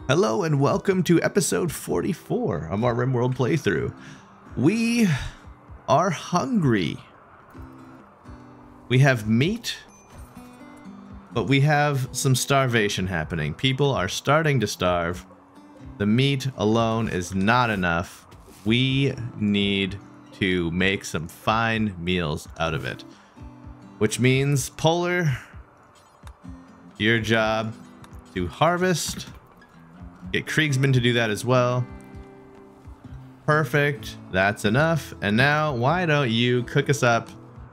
Hello and welcome to episode 44 of our Rimworld playthrough. We are hungry. We have meat, but we have some starvation happening. People are starting to starve. The meat alone is not enough. We need to make some fine meals out of it. Which means, Polar, your job to harvest. Get Kriegsman to do that as well. Perfect. That's enough. And now, why don't you cook us up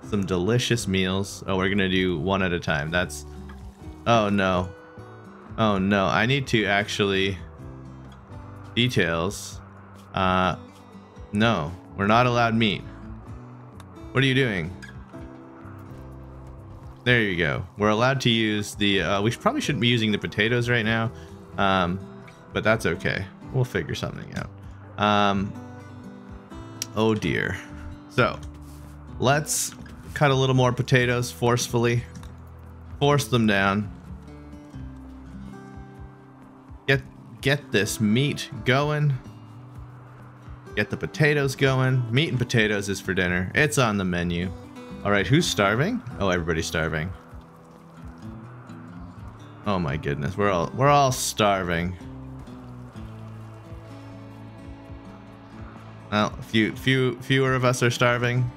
some delicious meals? Oh, we're gonna do one at a time. That's... Oh no. Oh no. I need to actually... Details. No. We're not allowed meat. What are you doing? There you go. We're allowed to use the... we probably shouldn't be using the potatoes right now. But that's okay. We'll figure something out. Oh dear. So, let's cut a little more potatoes forcefully. Force them down. Get this meat going. Get the potatoes going. Meat and potatoes is for dinner. It's on the menu. Alright, who's starving? Oh, everybody's starving. Oh my goodness, we're all starving. Well, fewer of us are starving.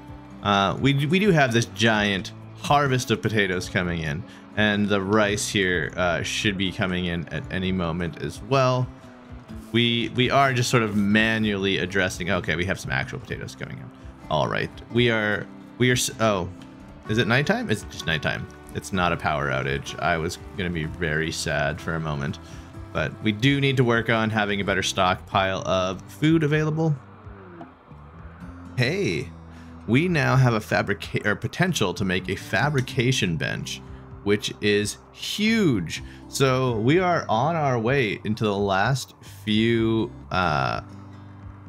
We do have this giant harvest of potatoes coming in, and the rice here should be coming in at any moment as well. We are just sort of manually addressing. Okay, we have some actual potatoes coming in. All right, we are. Oh, is it nighttime? It's just nighttime. It's not a power outage. I was gonna be very sad for a moment, but we do need to work on having a better stockpile of food available. Hey, we now have a potential to make a fabrication bench, which is huge. So we are on our way into the last few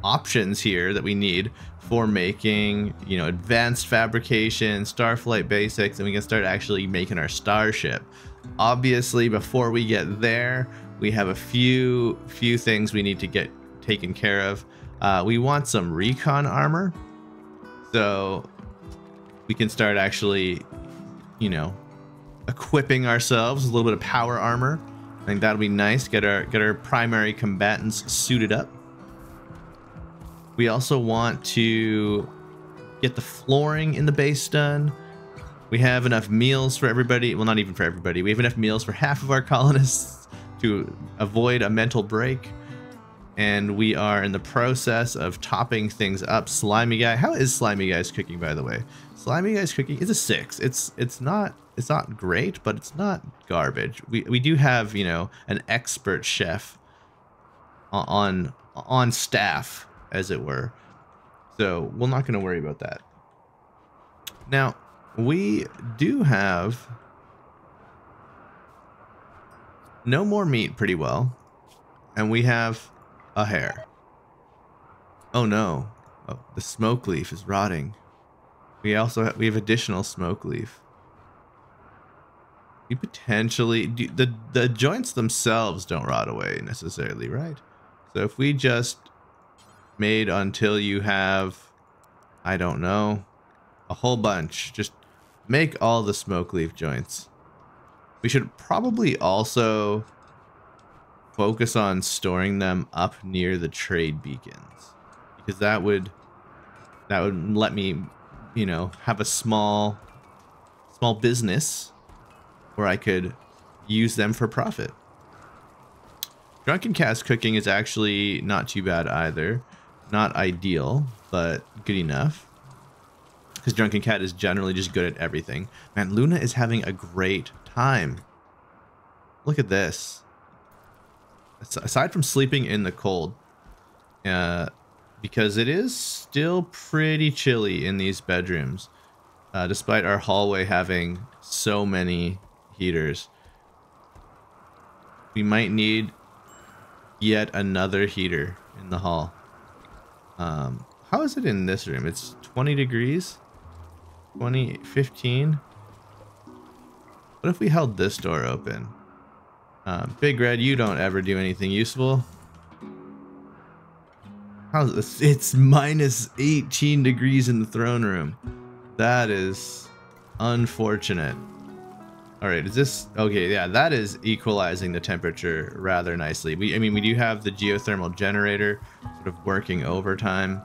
options here that we need for making, you know, advanced fabrication, Starflight basics, and we can start actually making our starship. Obviously, before we get there, we have a few things we need to get taken care of. We want some recon armor, so we can start actually, you know, equipping ourselves with a little bit of power armor. I think that'll be nice. Get our primary combatants suited up. We also want to get the flooring in the base done. We have enough meals for everybody. Well, not even for everybody. We have enough meals for half of our colonists to avoid a mental break. And we are in the process of topping things up. Slimy Guy. How is Slimy Guy's cooking, by the way? Slimy Guy's cooking is a 6. It's not great, but it's not garbage. We do have, you know, an expert chef on staff, as it were. So we're not going to worry about that. Now, we do have no more meat pretty well. And we have a hare. Oh no. Oh, the smoke leaf is rotting. We also we have additional smoke leaf. We potentially do, the joints themselves don't rot away necessarily, right? So if we just made until you have, I don't know, a whole bunch, just make all the smoke leaf joints. We should probably also focus on storing them up near the trade beacons, because that would let me, you know, have a small business where I could use them for profit. Drunken Cat's cooking is actually not too bad either. Not ideal, but good enough. Because Drunken Cat is generally just good at everything. Man, Luna is having a great time. Look at this. Aside from sleeping in the cold, because it is still pretty chilly in these bedrooms, despite our hallway having so many heaters. We might need yet another heater in the hall. How is it in this room? It's 20 degrees? 15? What if we held this door open? Big Red, you don't ever do anything useful. How's this? It's minus 18 degrees in the throne room. That is unfortunate. All right, is this okay? Yeah, that is equalizing the temperature rather nicely. I mean, we do have the geothermal generator sort of working overtime.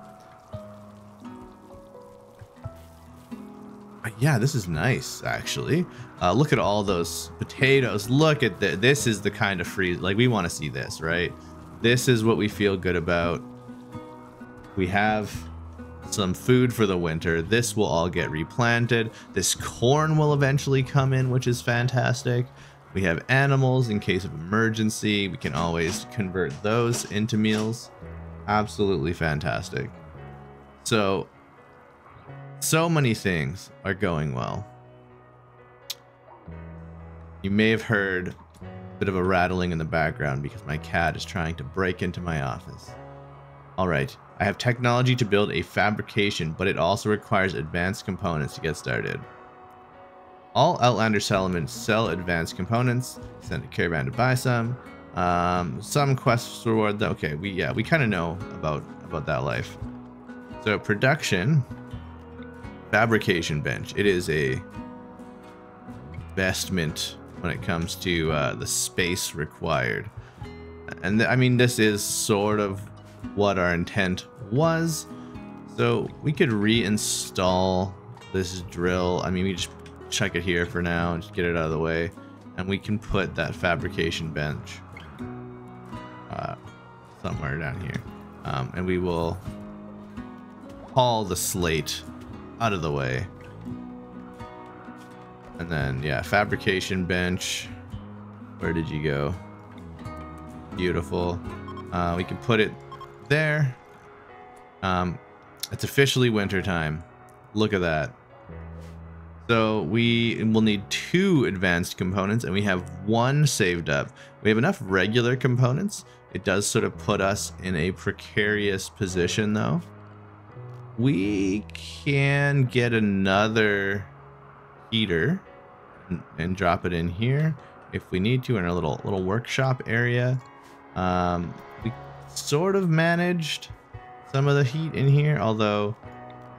Yeah, this is nice, actually. Look at all those potatoes. Look at this. This is the kind of freeze. Like, we want to see this, right? This is what we feel good about. We have some food for the winter. This will all get replanted. This corn will eventually come in, which is fantastic. We have animals in case of emergency. We can always convert those into meals. Absolutely fantastic. So many things are going well. You may have heard a bit of a rattling in the background because my cat is trying to break into my office. All right, I have technology to build a fabrication, but it also requires advanced components to get started. All Outlander settlements sell advanced components. Send a caravan to buy some. Some quests reward them. Okay, we kind of know about that life. So production, fabrication bench. It is a investment when it comes to the space required. And I mean, this is sort of what our intent was. So we could reinstall this drill. I mean, we just chuck it here for now and just get it out of the way. And we can put that fabrication bench somewhere down here. And we will haul the slate out of the way. And then, yeah, fabrication bench. Where did you go? Beautiful. We can put it there. It's officially winter time. Look at that. So we will need 2 advanced components, and we have 1 saved up. We have enough regular components. It does sort of put us in a precarious position, though. We can get another heater and drop it in here if we need to in our little workshop area. We sort of managed some of the heat in here, although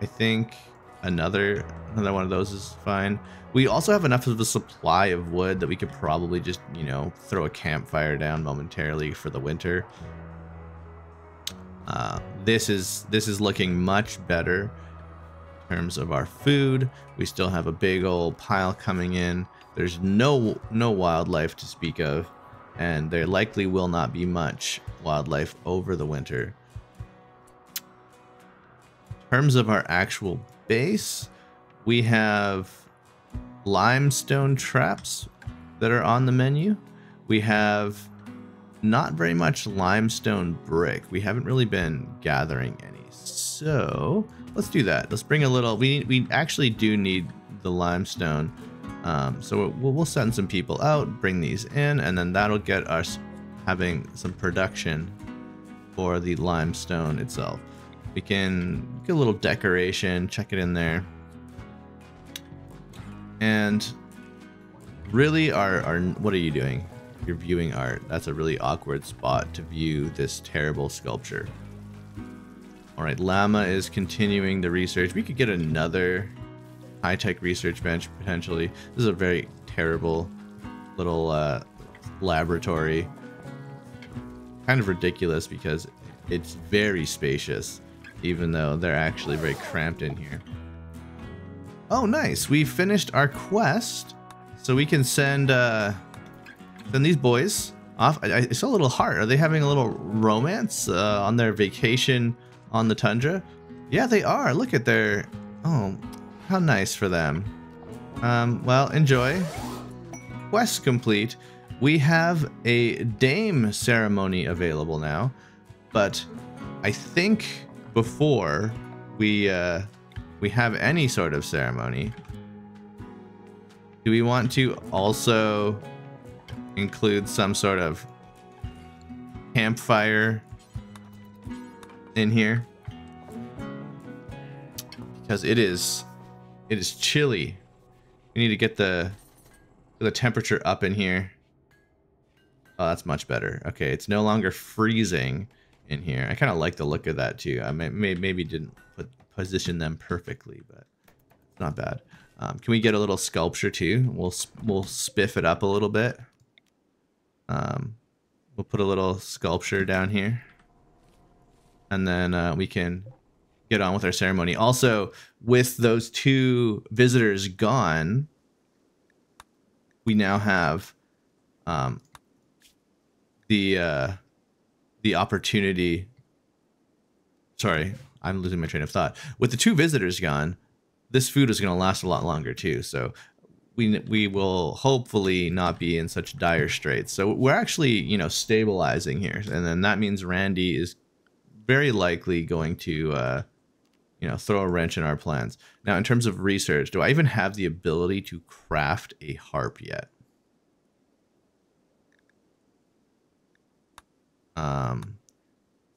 I think another one of those is fine. We also have enough of a supply of wood that we could probably just, you know, throw a campfire down momentarily for the winter. This is looking much better in terms of our food. We still have a big old pile coming in. There's no wildlife to speak of, and there likely will not be much wildlife over the winter. In terms of our actual base, we have limestone traps that are on the menu. We have not very much limestone brick. We haven't really been gathering any. So let's do that. Let's bring a little, we actually do need the limestone. So we'll send some people out, bring these in, and then that'll get us having some production for the limestone itself. We can get a little decoration, check it in there. And really what are you doing? You're viewing art. That's a really awkward spot to view this terrible sculpture. All right, Llama is continuing the research. We could get another high-tech research bench potentially. This is a very terrible little laboratory. Kind of ridiculous because it's very spacious, even though they're actually very cramped in here. Oh, nice. We finished our quest, so we can send these boys off. I saw a little heart. Are they having a little romance on their vacation on the tundra? Yeah, they are. Look at their... Oh, how nice for them. Well, enjoy. Quest complete. We have a dame ceremony available now, but I think before we have any sort of ceremony, do we want to also include some sort of campfire in here? Because it is chilly. We need to get the temperature up in here. Oh, that's much better. Okay, it's no longer freezing in here. I kind of like the look of that too. I maybe didn't position them perfectly, but it's not bad. Can we get a little sculpture too? We'll spiff it up a little bit. We'll put a little sculpture down here, and then we can get on with our ceremony. Also, with those 2 visitors gone, we now have the opportunity. Sorry, I'm losing my train of thought. With the 2 visitors gone, this food is going to last a lot longer too. So we will hopefully not be in such dire straits. So we're actually, you know, stabilizing here, and then that means Randy is very likely going to you know, throw a wrench in our plans. Now, in terms of research, do I even have the ability to craft a harp yet?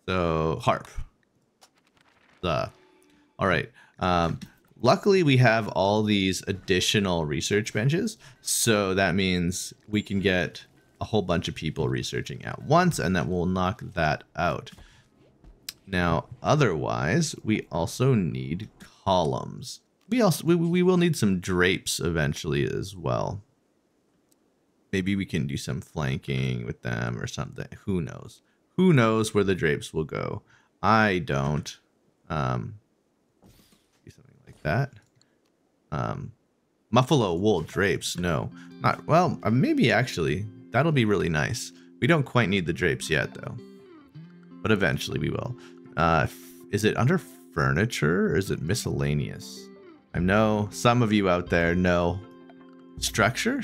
So harp. All right. Luckily, we have all these additional research benches, so that means we can get a whole bunch of people researching at once, and that will knock that out. Now, otherwise, we also need columns. We will need some drapes eventually as well. Maybe we can do some flanking with them or something. Who knows? Who knows where the drapes will go? I don't. Do something like that. Muffalo wool drapes. No, not well. Maybe actually that'll be really nice. We don't quite need the drapes yet though, but eventually we will. Is it under furniture or is it miscellaneous? I know some of you out there know. Structure.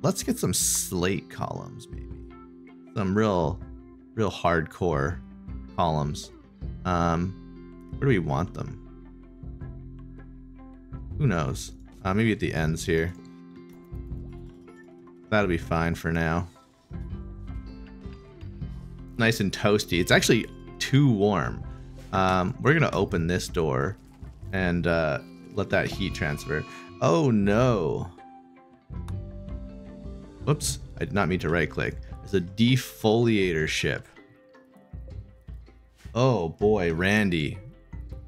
Let's get some slate columns, maybe. Some real hardcore columns. Where do we want them? Who knows? Maybe at the ends here. That'll be fine for now. Nice and toasty. It's actually too warm. We're gonna open this door and let that heat transfer. Oh no. Whoops, I did not mean to right click. There's a defoliator ship. Oh boy, Randy.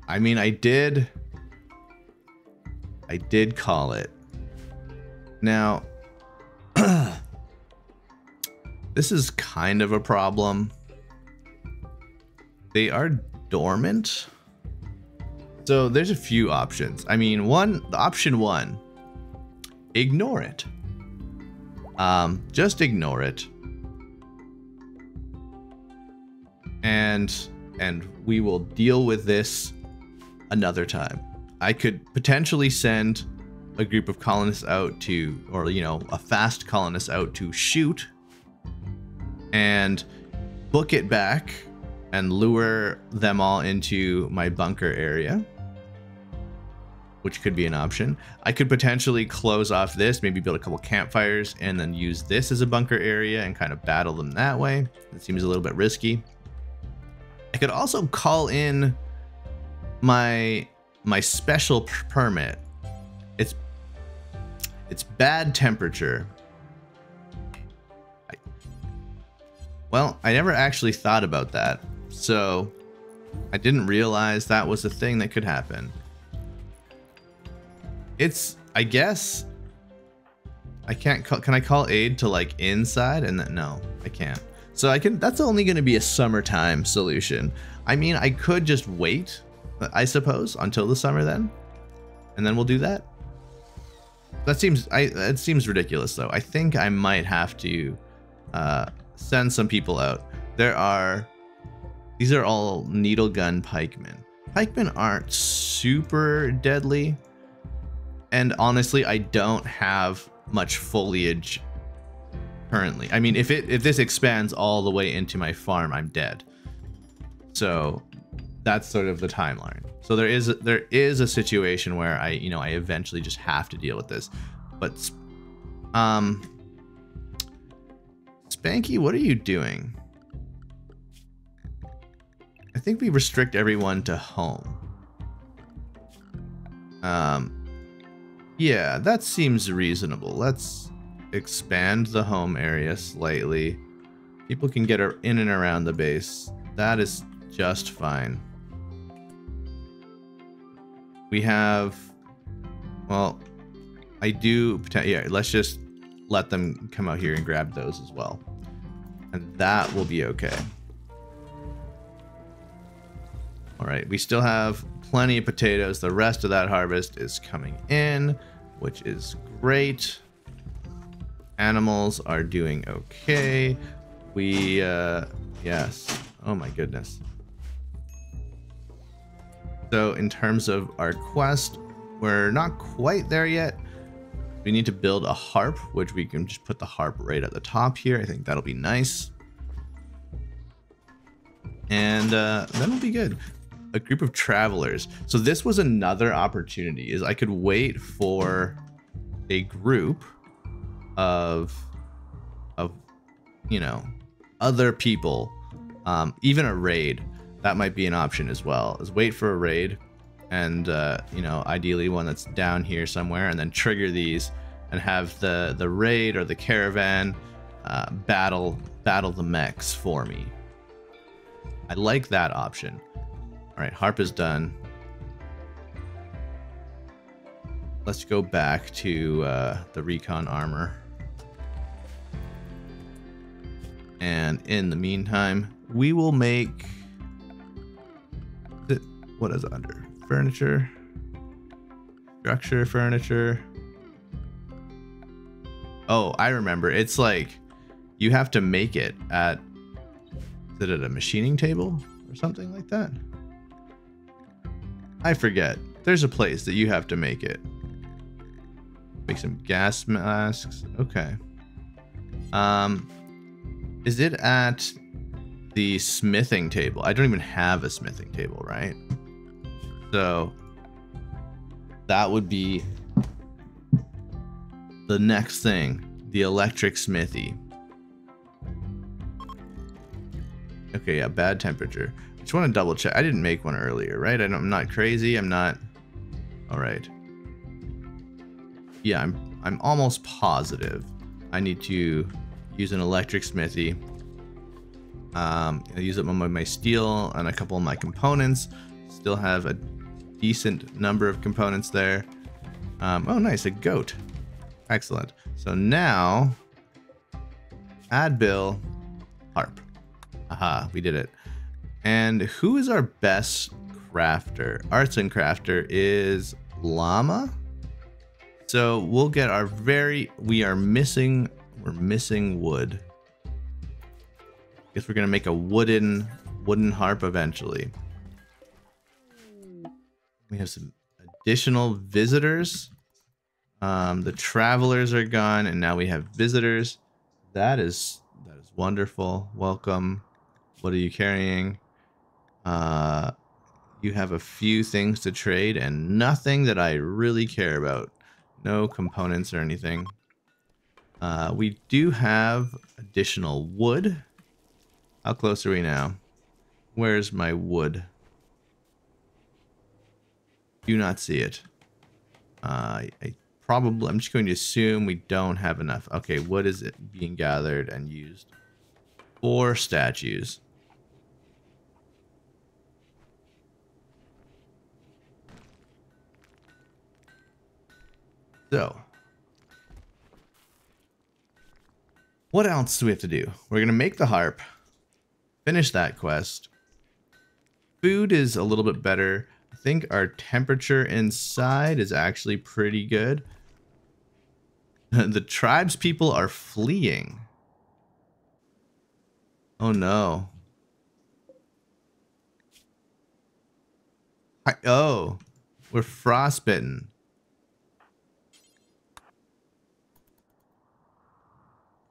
I mean, I did call it. Now, this is kind of a problem. They are dormant. So there's a few options. I mean, option one, ignore it. Just ignore it. And we will deal with this another time. I could potentially send a group of colonists out to, or you know, a fast colonist out to shoot and book it back and lure them all into my bunker area, which could be an option. I could potentially close off this, maybe build a couple campfires and then use this as a bunker area and kind of battle them that way. It seems a little bit risky. I could also call in my special permit. It's bad temperature. Well, I never actually thought about that, so I didn't realize that was a thing that could happen. I guess I can't call, can I call aid to like inside? And then no, I can't. So that's only going to be a summertime solution. I mean, I could just wait, I suppose, until the summer then, and then we'll do that. That seems ridiculous though. I think I might have to send some people out. These are all needle gun pikemen. Pikemen aren't super deadly, and honestly, I don't have much foliage currently. I mean, if this expands all the way into my farm, I'm dead. So that's sort of the timeline. So there is a situation where I eventually just have to deal with this. But Spanky, what are you doing? I think we restrict everyone to home. Yeah, that seems reasonable. expand the home area slightly. People can get in and around the base. That is just fine. We have, well, I do, yeah, let's just let them come out here and grab those as well. And that will be okay. All right, we still have plenty of potatoes. The rest of that harvest is coming in, which is great. Animals are doing okay. We, yes. Oh my goodness. So in terms of our quest, we're not quite there yet. We need to build a harp, which we can just put the harp right at the top here. I think that'll be nice. And then we'll be good. A group of travelers. So this was another opportunity, is I could wait for a group of you know, other people, even a raid. That might be an option as well, is wait for a raid, and you know, ideally one that's down here somewhere, and then trigger these and have the raid or the caravan battle the mechs for me. I like that option. All right, harp is done. Let's go back to the recon armor. And in the meantime, we will make, what is it under? Furniture, structure, furniture. Oh, I remember. It's like you have to make it at, is it at a machining table or something like that? I forget. There's a place that you have to make it. Make some gas masks. Okay. Is it at the smithing table? I don't even have a smithing table, right? So that would be the next thing, the electric smithy. Okay, yeah, bad temperature. I just want to double check. I didn't make one earlier, right? I'm not crazy. I'm not. All right. Yeah, I'm almost positive I need to use an electric smithy. I use up my steel and a couple of my components. Still have a decent number of components there. Oh, nice, a goat. Excellent. So now, add bill, harp. Aha, we did it. And who is our best crafter? Artisan crafter is Llama. So we'll get our we're missing wood. Guess we're gonna make a wooden harp eventually. We have some additional visitors. The travelers are gone, and now we have visitors. That is wonderful. Welcome. What are you carrying? You have a few things to trade and nothing that I really care about. No components or anything. We do have additional wood. How close are we now? Where's my wood? Do not see it. I'm just going to assume we don't have enough. Okay, what is it being gathered and used? 4 statues. So, what else do we have to do? We're going to make the harp, finish that quest. Food is a little bit better. I think our temperature inside is actually pretty good. The tribes people are fleeing. Oh no. Oh, we're frostbitten.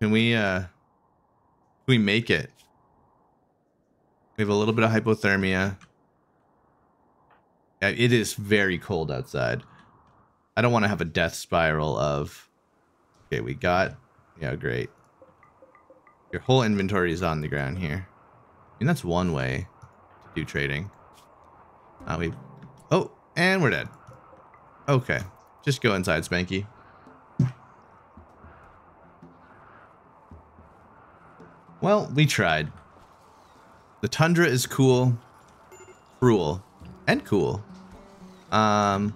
Can we make it? We have a little bit of hypothermia. Yeah, it is very cold outside. I don't want to have a death spiral of... Okay, we got... Yeah, great. Your whole inventory is on the ground here. I mean, that's one way to do trading. Oh, and we're dead. Okay. Just go inside, Spanky. Well, we tried. The tundra is cool, cruel, and cool. That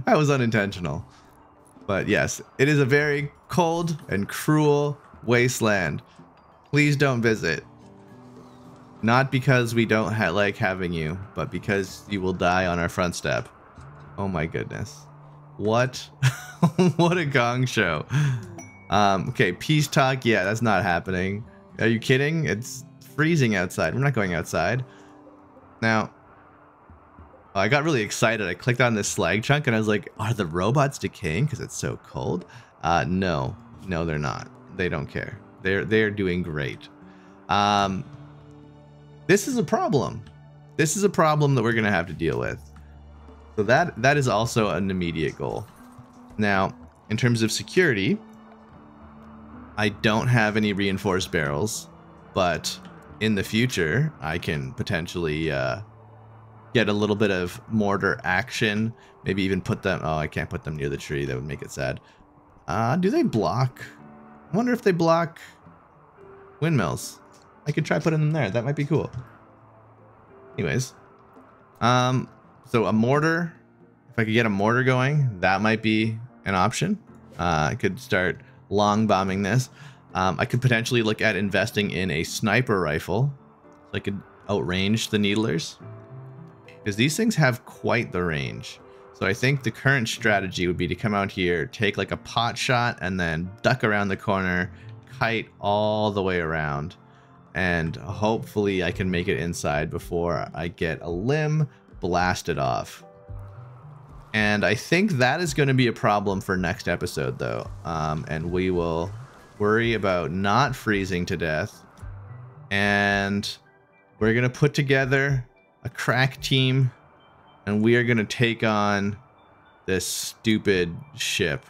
was unintentional. But yes, it is a very cold and cruel wasteland. Please don't visit. Not because we don't like having you, but because you will die on our front step. Oh my goodness. What? What a gong show. Okay, peace talk. Yeah, that's not happening. Are you kidding? It's freezing outside. We're not going outside. Now, I got really excited. I clicked on this slag chunk and I was like, are the robots decaying because it's so cold? No, they're not. They don't care. They're doing great. This is a problem. This is a problem that we're going to have to deal with. So that is also an immediate goal. Now, in terms of security, I don't have any reinforced barrels, but in the future, I can potentially get a little bit of mortar action. Maybe even put them... Oh, I can't put them near the tree. That would make it sad. Do they block? I wonder if they block windmills. I could try putting them there. That might be cool. Anyways. So a mortar. If I could get a mortar going, that might be an option. I could start long bombing this. I could potentially look at investing in a sniper rifle. So I could outrange the needlers. Because these things have quite the range. So I think the current strategy would be to come out here, take like a pot shot, and then duck around the corner, kite all the way around. And hopefully I can make it inside before I get a limb blasted off. And I think that is going to be a problem for next episode, though. And we will worry about not freezing to death. And we're going to put together a crack team. And we are going to take on this stupid ship.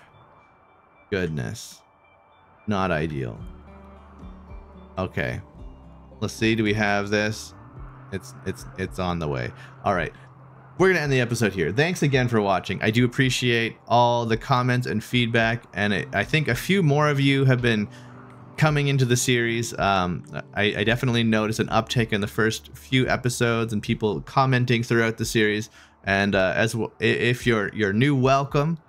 Goodness. Not ideal. Okay. Let's see. Do we have this? It's on the way. All right. We're going to end the episode here. Thanks again for watching. I do appreciate all the comments and feedback, and I think a few more of you have been coming into the series. I definitely noticed an uptick in the first few episodes and people commenting throughout the series. And if you're new, welcome.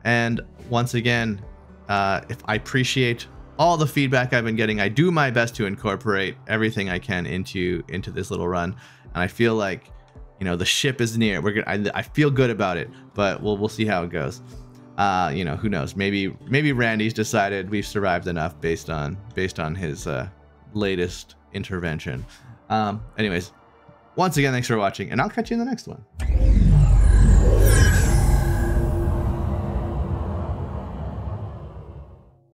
And once again, if I appreciate all the feedback I've been getting. I do my best to incorporate everything I can into this little run, and I feel like, you know, the ship is near. I feel good about it, but we'll see how it goes. You know, who knows? Maybe Randy's decided we've survived enough based on his latest intervention. Anyways, once again, thanks for watching, and I'll catch you in the next one.